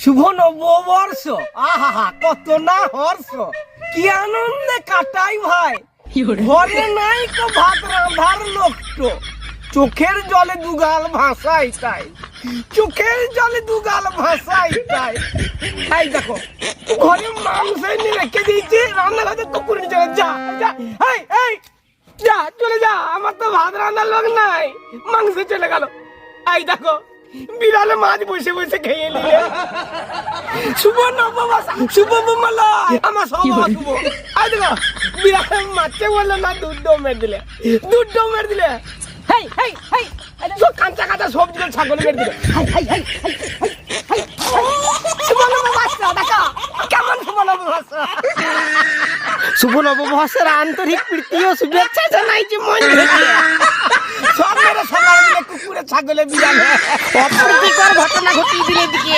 শুভ নববর্ষ, আহা কত না হর্ষ, কি আনন্দে কাটাই ভাই। ঘরে নাই তো ভাত রাঁধার লোকটো, চোখের জলে দুগাল ভাসাই তাই, চোখের জলে দুগাল ভাসাই তাই। এই দেখো ঘরে মাংস এনে রেখে দিয়েছি, রান্নাঘরে কুকুর নিয়ে চলে যা যা, এই এই যা চলে যা, আমার তো ভাত রান্নার লোক নাই, মাংস চলে গেল। এই দেখো বিড়ালে মাছ বসে বসে খেয়ে নিলে। শুভ নববর্ষ, শুভ মঙ্গলয়, আমার সব শুভ। এই দেখো বিড়ালে মাছকে বললো না, দুধ মেরে দিলে, দুধ মেরে দিলে। হেই হেই হেই, সব কাঁচা কাঁচা সবজি ছাগল মেরে দিলে। শুভ নববর্ষ, দেখো কেমন শুভ নববর্ষ। শুভ নববর্ষের আন্তরিক প্রীতি ও শুভেচ্ছা জানাইছি মন থেকে। সব মেরে সকালে দিলে কুকুরে ছাগলে বিড়ালে অপ্রীতিকর ঘটনা ঘটিয়ে দিলে দিকে।